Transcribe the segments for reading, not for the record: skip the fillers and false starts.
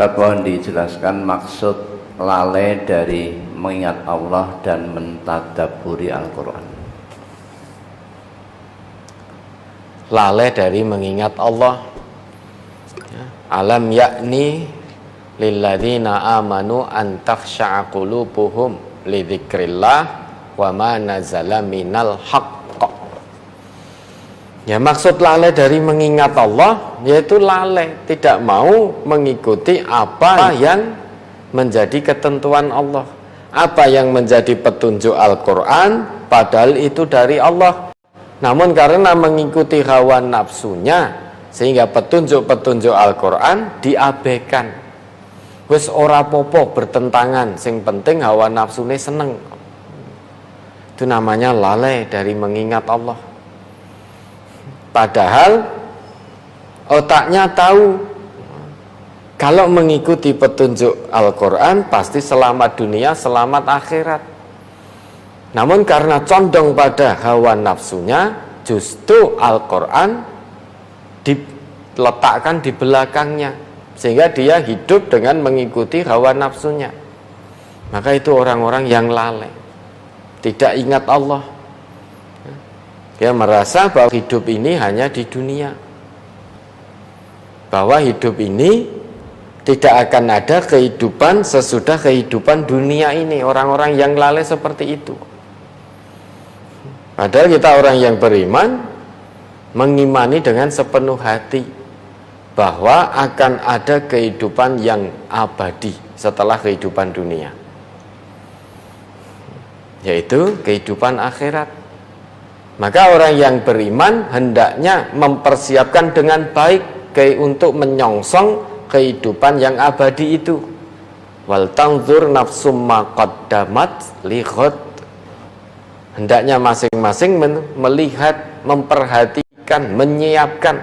Ustaz, mohon dijelaskan maksud lalai dari mengingat Allah dan mentadabburi Al-Quran. Lalai dari mengingat Allah. Alam yakni lilladzina amanu an takhsha'a qulubuhum li dzikrillah wa ma nazala minal haqq. Ya, maksud lalai dari mengingat Allah yaitu lalai, tidak mau mengikuti apa yang menjadi ketentuan Allah, apa yang menjadi petunjuk Al-Quran, padahal itu dari Allah. Namun karena mengikuti hawa nafsunya, sehingga petunjuk-petunjuk Al-Quran diabaikan. Wis ora popo bertentangan, sing penting hawa nafsune seneng. Itu namanya lalai dari mengingat Allah. Padahal otaknya tahu kalau mengikuti petunjuk Al-Quran pasti selamat dunia, selamat akhirat. Namun karena condong pada hawa nafsunya, justru Al-Quran diletakkan di belakangnya, sehingga dia hidup dengan mengikuti hawa nafsunya. Maka itu orang-orang yang lalai, tidak ingat Allah. Dia merasa bahwa hidup ini hanya di dunia, bahwa hidup ini tidak akan ada kehidupan sesudah kehidupan dunia ini. Orang-orang yang lalai seperti itu. Padahal kita orang yang beriman mengimani dengan sepenuh hati bahwa akan ada kehidupan yang abadi setelah kehidupan dunia, yaitu kehidupan akhirat. Maka orang yang beriman hendaknya mempersiapkan dengan baik untuk menyongsong kehidupan yang abadi itu. Wal tanzur nafsum ma qaddamat li ghad. Hendaknya masing-masing melihat, memperhatikan, menyiapkan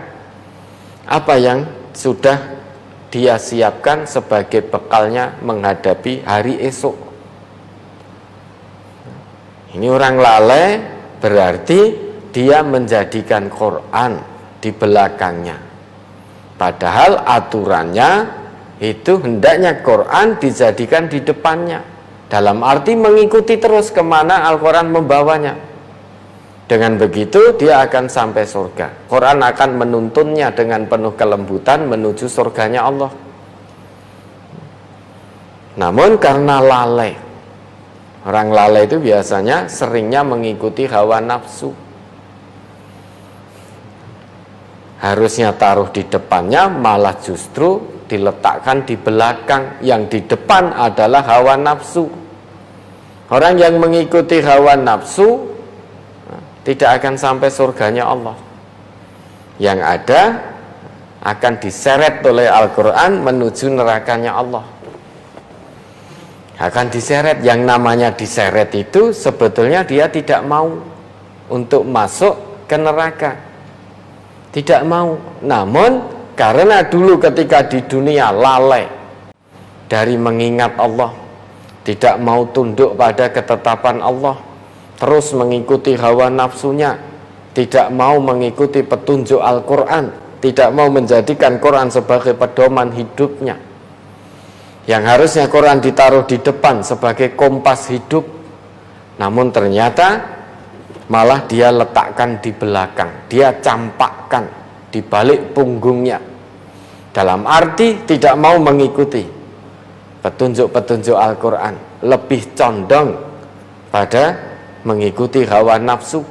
apa yang sudah dia siapkan sebagai bekalnya menghadapi hari esok. Ini orang lalai berarti dia menjadikan Quran di belakangnya. Padahal aturannya itu hendaknya Quran dijadikan di depannya, dalam arti mengikuti terus kemana Al-Quran membawanya. Dengan begitu dia akan sampai surga. Quran akan menuntunnya dengan penuh kelembutan menuju surganya Allah. Namun karena lalai, orang lalai itu biasanya seringnya mengikuti hawa nafsu. Harusnya taruh di depannya, malah justru diletakkan di belakang. Yang di depan adalah hawa nafsu. Orang yang mengikuti hawa nafsu tidak akan sampai surganya Allah. Yang ada akan diseret oleh Al-Quran menuju nerakanya Allah. Akan diseret. Yang namanya diseret itu sebetulnya dia tidak mau untuk masuk ke neraka, tidak mau. Namun karena dulu ketika di dunia lalai dari mengingat Allah, tidak mau tunduk pada ketetapan Allah, terus mengikuti hawa nafsunya, tidak mau mengikuti petunjuk Al-Quran, tidak mau menjadikan Quran sebagai pedoman hidupnya. Yang harusnya Quran ditaruh di depan sebagai kompas hidup, namun ternyata malah dia letakkan di belakang, dia campakkan di balik punggungnya, dalam arti tidak mau mengikuti petunjuk-petunjuk Al-Quran, lebih condong pada mengikuti hawa nafsu,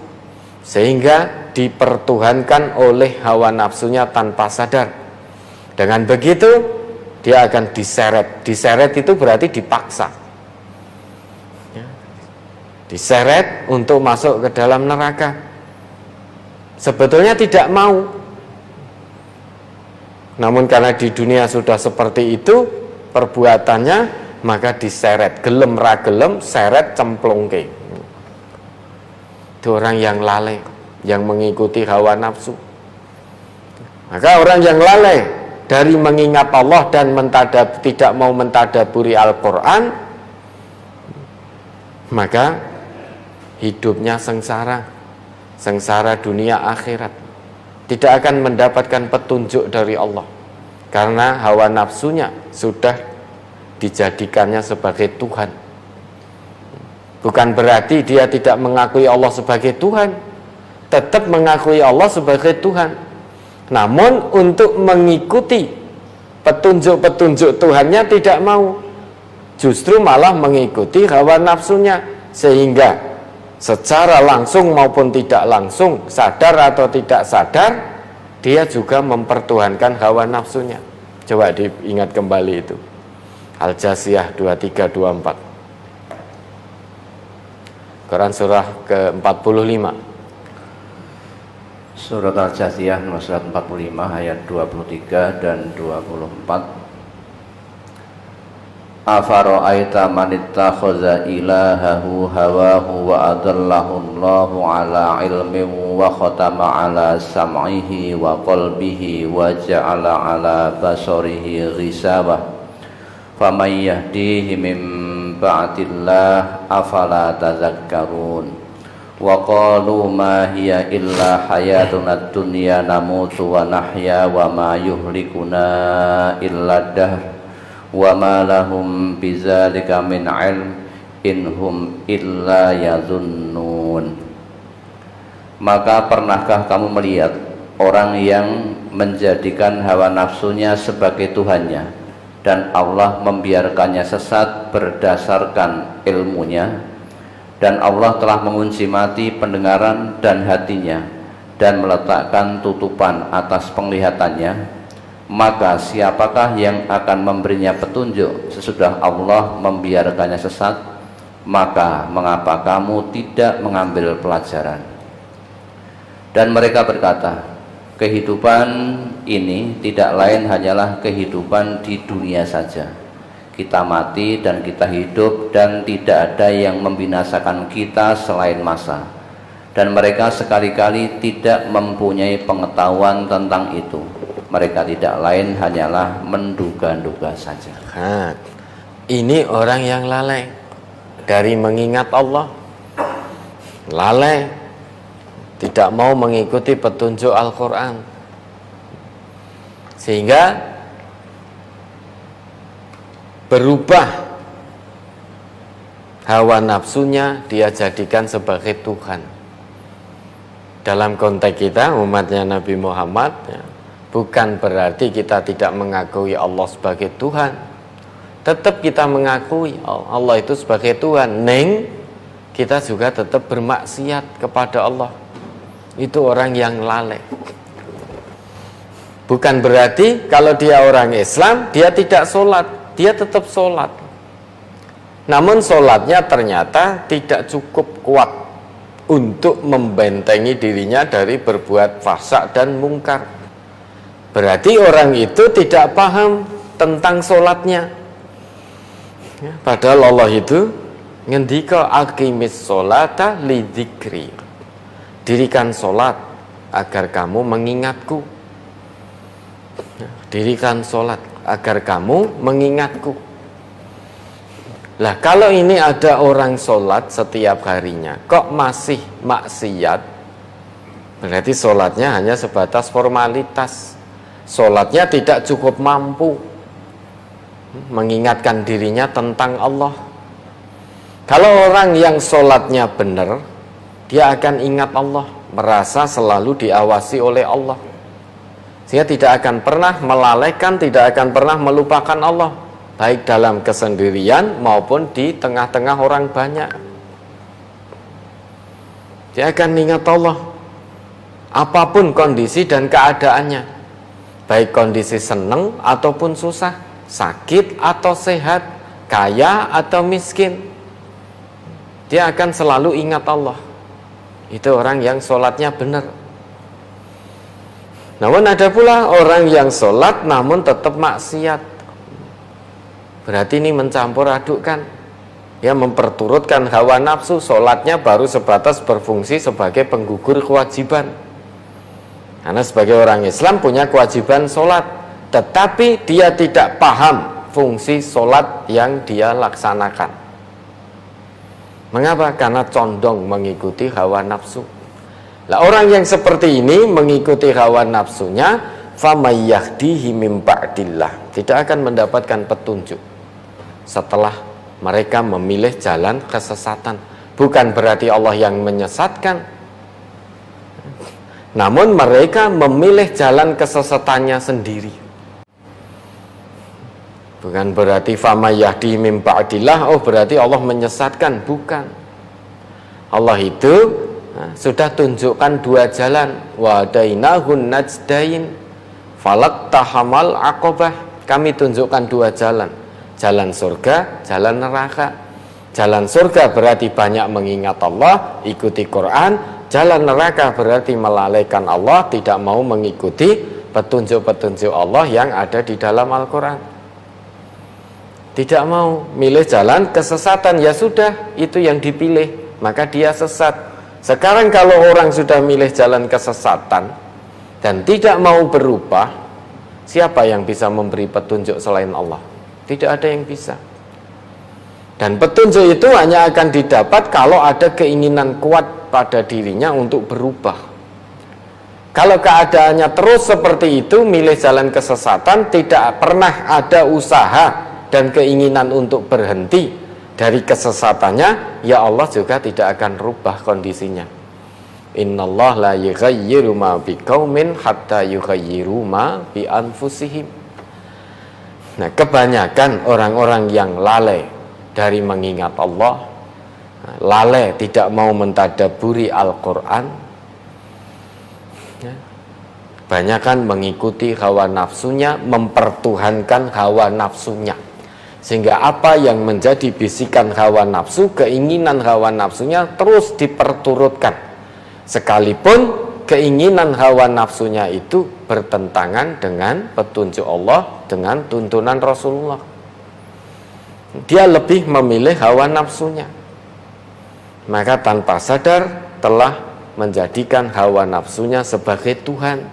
sehingga dipertuhankan oleh hawa nafsunya tanpa sadar. Dengan begitu dia akan diseret. Diseret itu berarti dipaksa, diseret untuk masuk ke dalam neraka. Sebetulnya tidak mau, namun karena di dunia sudah seperti itu perbuatannya, maka diseret. Gelem ra gelem, seret cemplungke. Itu orang yang lalai, yang mengikuti hawa nafsu. Maka orang yang lalai dari mengingat Allah dan tidak mau mentadaburi Al-Quran, maka hidupnya sengsara, sengsara dunia akhirat, tidak akan mendapatkan petunjuk dari Allah. karena hawa nafsunya sudah dijadikannya sebagai Tuhan. Bukan berarti dia tidak mengakui Allah sebagai Tuhan, tetap mengakui Allah sebagai Tuhan. Namun untuk mengikuti petunjuk-petunjuk Tuhannya tidak mau, justru malah mengikuti hawa nafsunya, sehingga secara langsung maupun tidak langsung, sadar atau tidak sadar, dia juga mempertuhankan hawa nafsunya. Coba diingat kembali itu, Al-Jasiyah 23-24, Quran surah ke-45. Surat Al-Jasiyah nomor 45 ayat 23 dan 24. Afara'aita man ittakhadha ilahahu hawahu wa adallahu Allahu ala ilmin wa khatama ala sam'ihi wa qalbihi wa ja'ala ala basarihi ghisawah faman yahdihi min ba'dillah afala tadhakkarun. Wa qalu ma hiya illa hayatuna dunya namutu wa nahya wa ma yuhlikuna illa dahr wa ma lahum bidzalika min ilm in hum illa yadhunnun. Maka pernahkah kamu melihat orang yang menjadikan hawa nafsunya sebagai Tuhannya dan Allah membiarkannya sesat berdasarkan ilmunya, dan Allah telah mengunci mati pendengaran dan hatinya dan meletakkan tutupan atas penglihatannya? Maka siapakah yang akan memberinya petunjuk sesudah Allah membiarkannya sesat? Maka mengapa kamu tidak mengambil pelajaran? Dan mereka berkata, kehidupan ini tidak lain hanyalah kehidupan di dunia saja. Kita mati dan kita hidup, dan tidak ada yang membinasakan kita selain masa. Dan mereka sekali-kali tidak mempunyai pengetahuan tentang itu. Mereka tidak lain hanyalah menduga-duga saja. Nah, ini orang yang lalai dari mengingat Allah, lalai, tidak mau mengikuti petunjuk Al-Quran, sehingga berubah hawa nafsunya, dia jadikan sebagai Tuhan. Dalam konteks kita umatnya Nabi Muhammad, ya, bukan berarti kita tidak mengakui Allah sebagai Tuhan. Tetap kita mengakui Allah itu sebagai Tuhan, neng kita juga tetap bermaksiat kepada Allah. Itu orang yang lalai. Bukan berarti kalau dia orang Islam, dia tidak sholat, dia tetap sholat. Namun sholatnya ternyata tidak cukup kuat untuk membentengi dirinya dari berbuat fahsya dan mungkar. Berarti orang itu tidak paham tentang sholatnya. Ya, padahal Allah itu ngendika aqimis sholata lidzikri, dirikan sholat agar kamu mengingatku. Ya, dirikan sholat agar kamu mengingatku. Lah kalau ini ada orang sholat setiap harinya kok masih maksiat, berarti sholatnya hanya sebatas formalitas. Sholatnya tidak cukup mampu mengingatkan dirinya tentang Allah. Kalau orang yang sholatnya benar, dia akan ingat Allah, merasa selalu diawasi oleh Allah, sehingga tidak akan pernah melalaikan, tidak akan pernah melupakan Allah, baik dalam kesendirian maupun di tengah-tengah orang banyak. Dia akan ingat Allah apapun kondisi dan keadaannya, baik kondisi senang ataupun susah, sakit atau sehat, kaya atau miskin, dia akan selalu ingat Allah. Itu orang yang sholatnya benar. Namun ada pula orang yang sholat namun tetap maksiat. Berarti ini mencampur adukkan, ya, memperturutkan hawa nafsu. Sholatnya baru sebatas berfungsi sebagai penggugur kewajiban. Karena sebagai orang Islam punya kewajiban sholat, tetapi dia tidak paham fungsi sholat yang dia laksanakan. Mengapa? Karena condong mengikuti hawa nafsu. Lah orang yang seperti ini mengikuti hawa nafsunya, famay yahdihi mim ba'dillah, tidak akan mendapatkan petunjuk setelah mereka memilih jalan kesesatan. Bukan berarti Allah yang menyesatkan, namun mereka memilih jalan kesesatannya sendiri. Bukan berarti famay yahdihi mim ba'dillah, oh berarti Allah menyesatkan, bukan. Allah itu sudah tunjukkan dua jalan, wa dainahun najdain falak tahamal aqobah. Kami tunjukkan dua jalan, jalan surga, jalan neraka. Jalan surga berarti banyak mengingat Allah, ikuti Quran. Jalan neraka berarti melalaikan Allah, tidak mau mengikuti petunjuk-petunjuk Allah yang ada di dalam Al-Quran. Tidak mau milih jalan kesesatan, ya sudah, itu yang dipilih, maka dia sesat. Sekarang kalau orang sudah milih jalan kesesatan dan tidak mau berubah, siapa yang bisa memberi petunjuk selain Allah? Tidak ada yang bisa. Dan petunjuk itu hanya akan didapat kalau ada keinginan kuat pada dirinya untuk berubah. Kalau keadaannya terus seperti itu, milih jalan kesesatan, tidak pernah ada usaha dan keinginan untuk berhenti dari kesesatannya, ya Allah juga tidak akan rubah kondisinya. Innallaha la yughayyiru ma biqaumin hatta yughayyiru ma bi anfusihim. Nah, kebanyakan orang-orang yang lalai dari mengingat Allah, lalai tidak mau mentadaburi Al-Quran, banyakan mengikuti hawa nafsunya, mempertuhankan hawa nafsunya, sehingga apa yang menjadi bisikan hawa nafsu, keinginan hawa nafsunya terus diperturutkan, sekalipun keinginan hawa nafsunya itu bertentangan dengan petunjuk Allah, dengan tuntunan Rasulullah. Dia lebih memilih hawa nafsunya, maka tanpa sadar telah menjadikan hawa nafsunya sebagai Tuhan.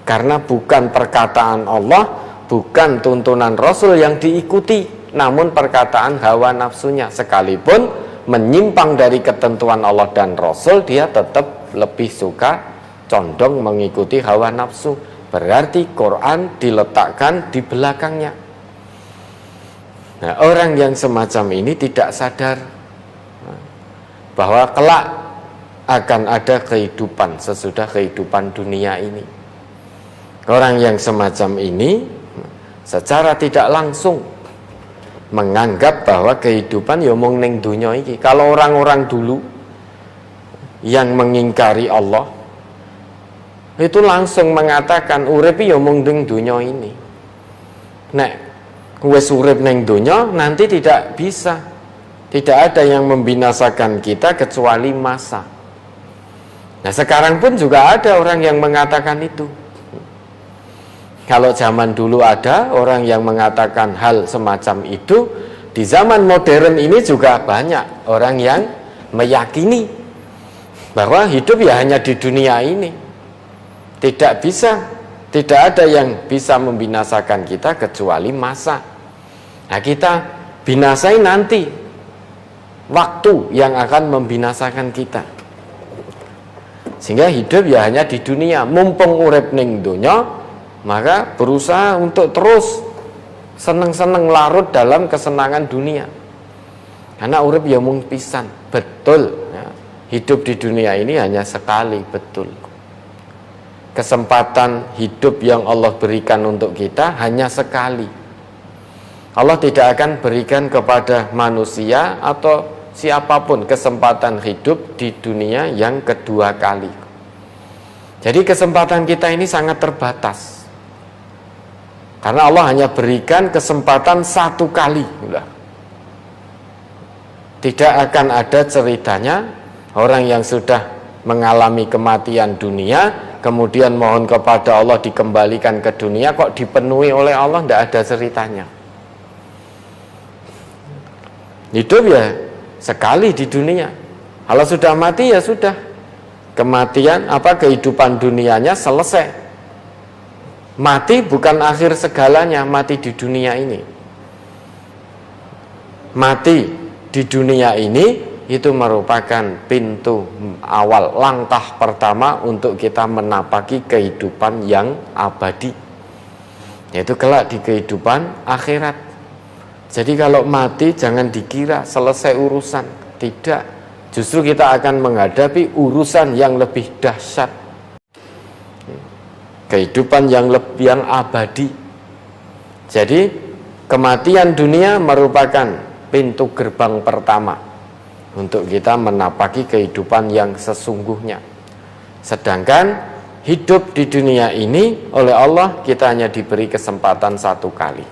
Karena bukan perkataan Allah, bukan tuntunan Rasul yang diikuti, namun perkataan hawa nafsunya. Sekalipun menyimpang dari ketentuan Allah dan Rasul, dia tetap lebih suka condong mengikuti hawa nafsu. Berarti Quran diletakkan di belakangnya. Nah, orang yang semacam ini tidak sadar bahwa kelak akan ada kehidupan sesudah kehidupan dunia ini. Orang yang semacam ini secara tidak langsung menganggap bahwa kehidupan ya mung ning dunya iki. Kalau orang-orang dulu yang mengingkari Allah itu langsung mengatakan urip ya mung ning dunya ini. Nek wis urip ning donya nanti tidak bisa, tidak ada yang membinasakan kita kecuali masa. Nah, sekarang pun juga ada orang yang mengatakan itu. Kalau zaman dulu ada orang yang mengatakan hal semacam itu, di zaman modern ini juga banyak orang yang meyakini bahwa hidup ya hanya di dunia ini, tidak bisa. Tidak ada yang bisa membinasakan kita kecuali masa. Nah, kita binasai nanti, waktu yang akan membinasakan kita. Sehingga hidup ya hanya di dunia. Mumpung urip ning donya, maka berusaha untuk terus seneng-seneng larut dalam kesenangan dunia. Karena urip ya mung pisan, betul. Ya, hidup di dunia ini hanya sekali, betul. Kesempatan hidup yang Allah berikan untuk kita hanya sekali. Allah tidak akan berikan kepada manusia atau siapapun kesempatan hidup di dunia yang kedua kali. Jadi kesempatan kita ini sangat terbatas, karena Allah hanya berikan kesempatan satu kali. Tidak akan ada ceritanya orang yang sudah mengalami kematian dunia kemudian mohon kepada Allah dikembalikan ke dunia kok dipenuhi oleh Allah, tidak ada ceritanya. Hidup ya sekali di dunia. Kalau sudah mati ya sudah, kematian kehidupan dunianya selesai. Mati bukan akhir segalanya, mati di dunia ini. Mati di dunia ini itu merupakan pintu awal, langkah pertama untuk kita menapaki kehidupan yang abadi, yaitu kelak di kehidupan akhirat. Jadi kalau mati jangan dikira selesai urusan, tidak. Justru kita akan menghadapi urusan yang lebih dahsyat, kehidupan yang abadi. Jadi kematian dunia merupakan pintu gerbang pertama untuk kita menapaki kehidupan yang sesungguhnya. Sedangkan hidup di dunia ini oleh Allah kita hanya diberi kesempatan satu kali.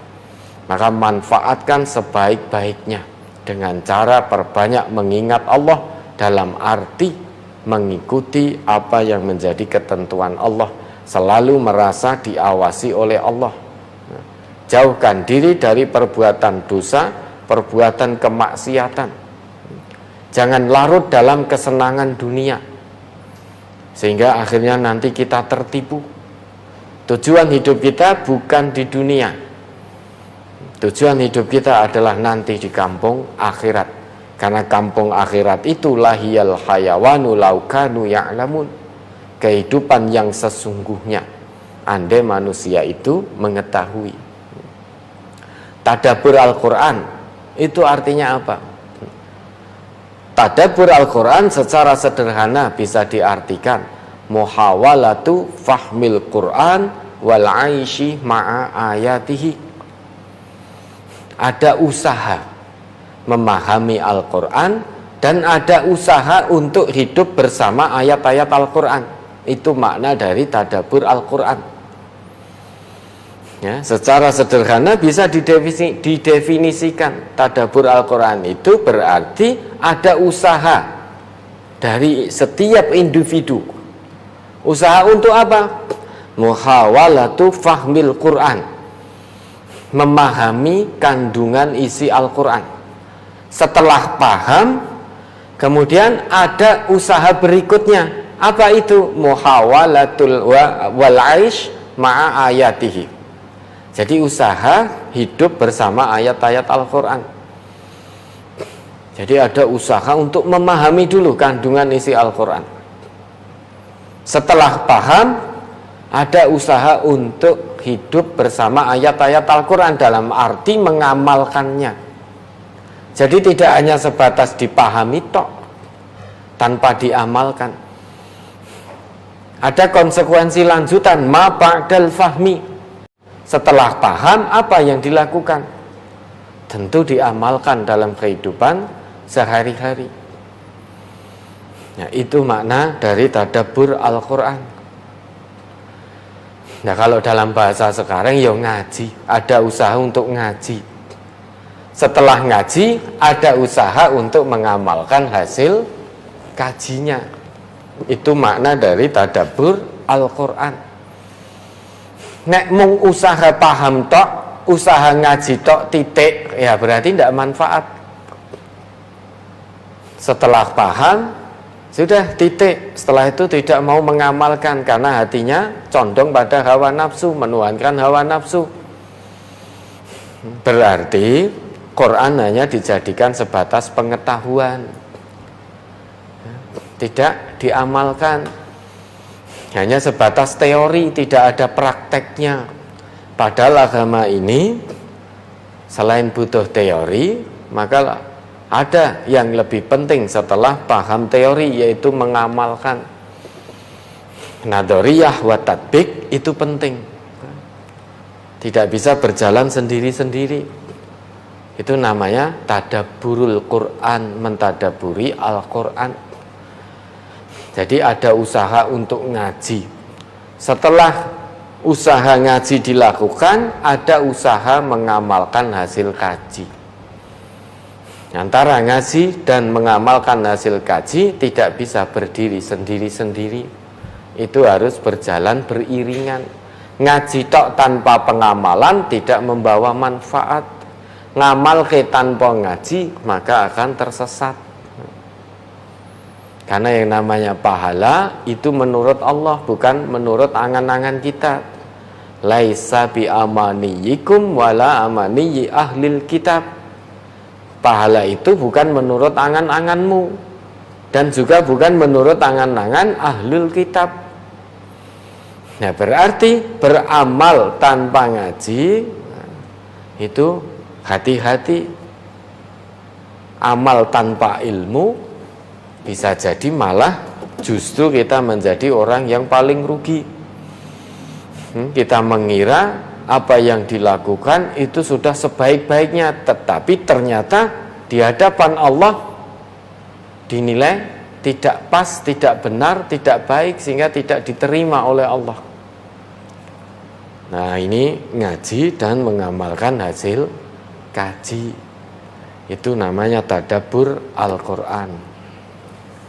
Maka manfaatkan sebaik-baiknya dengan cara perbanyak mengingat Allah, dalam arti mengikuti apa yang menjadi ketentuan Allah, selalu merasa diawasi oleh Allah. Jauhkan diri dari perbuatan dosa, perbuatan kemaksiatan. Jangan larut dalam kesenangan dunia, sehingga akhirnya nanti kita tertipu. Tujuan hidup kita bukan di dunia. Tujuan hidup kita adalah nanti di kampung akhirat. Karena kampung akhirat itu lahiyal hayawanu laukanu ya'lamun. Kehidupan yang sesungguhnya, andai manusia itu mengetahui. Tadabbur Al-Quran itu artinya apa? Tadabbur Al-Quran secara sederhana bisa diartikan muhawalatu fahmil Quran wal aishi ma'a ayatihi. Ada usaha memahami Al-Quran dan ada usaha untuk hidup bersama ayat-ayat Al-Quran. Itu makna dari tadabbur Al-Quran. Ya, secara sederhana bisa didefinisikan tadabbur Al-Quran itu berarti ada usaha dari setiap individu. Usaha untuk apa? Muhawalatu fahmil Quran, memahami kandungan isi Al-Quran. Setelah paham, kemudian ada usaha berikutnya. Apa itu? Muhawalatul wal aish ma'a ayatihi. Jadi usaha hidup bersama ayat-ayat Al-Quran. Jadi ada usaha untuk memahami dulu kandungan isi Al-Quran. Setelah paham, ada usaha untuk hidup bersama ayat-ayat Al-Quran dalam arti mengamalkannya. Jadi tidak hanya sebatas dipahami tok, tanpa diamalkan. Ada konsekuensi lanjutan, ma ba'dal fahmi. Setelah paham, apa yang dilakukan? Tentu diamalkan dalam kehidupan sehari-hari. Nah, itu makna dari tadabbur Al-Quran. Nah, kalau dalam bahasa sekarang ya ngaji, ada usaha untuk ngaji. Setelah ngaji, ada usaha untuk mengamalkan hasil kajinya. Itu makna dari tadabbur Al-Quran. Nek mung usaha paham tok, usaha ngaji tok titik, ya berarti tidak manfaat. Setelah paham, sudah titik. Setelah itu tidak mau mengamalkan karena hatinya condong pada hawa nafsu, menuhankan hawa nafsu. Berarti Quran hanya dijadikan sebatas pengetahuan, tidak diamalkan. Hanya sebatas teori, tidak ada prakteknya. Padahal agama ini selain butuh teori, maka ada yang lebih penting setelah paham teori, yaitu mengamalkan. Nadoriyah wa tatbik itu penting. Tidak bisa berjalan sendiri-sendiri. Itu namanya tadabburul Quran, mentadaburi Al-Quran. Jadi ada usaha untuk ngaji. Setelah usaha ngaji dilakukan, ada usaha mengamalkan hasil kaji. Antara ngaji dan mengamalkan hasil kaji tidak bisa berdiri sendiri-sendiri. Itu harus berjalan beriringan. Ngaji tok tanpa pengamalan tidak membawa manfaat. Ngamal ke tanpa ngaji maka akan tersesat. Karena yang namanya pahala itu menurut Allah, bukan menurut angan-angan kita. Laisa bi amaniyikum wala amaniyi ahlil kitab. pahala itu bukan menurut angan-anganmu dan juga bukan menurut angan-angan ahlul kitab. Nah, berarti beramal tanpa ngaji itu hati-hati. Amal tanpa ilmu bisa jadi malah justru kita menjadi orang yang paling rugi. Kita mengira apa yang dilakukan itu sudah sebaik-baiknya, tetapi ternyata di hadapan Allah dinilai tidak pas, tidak benar, tidak baik, sehingga tidak diterima oleh Allah. Nah, ini ngaji dan mengamalkan hasil kaji. Itu namanya tadabbur Al-Quran,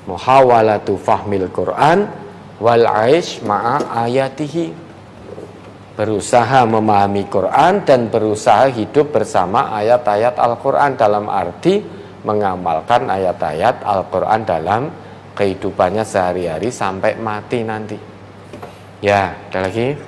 muhawalatu fahmil Quran wal aish ma'a ayatihi, berusaha memahami Quran dan berusaha hidup bersama ayat-ayat Al-Quran, dalam arti mengamalkan ayat-ayat Al-Quran dalam kehidupannya sehari-hari sampai mati nanti. Ya, ada lagi?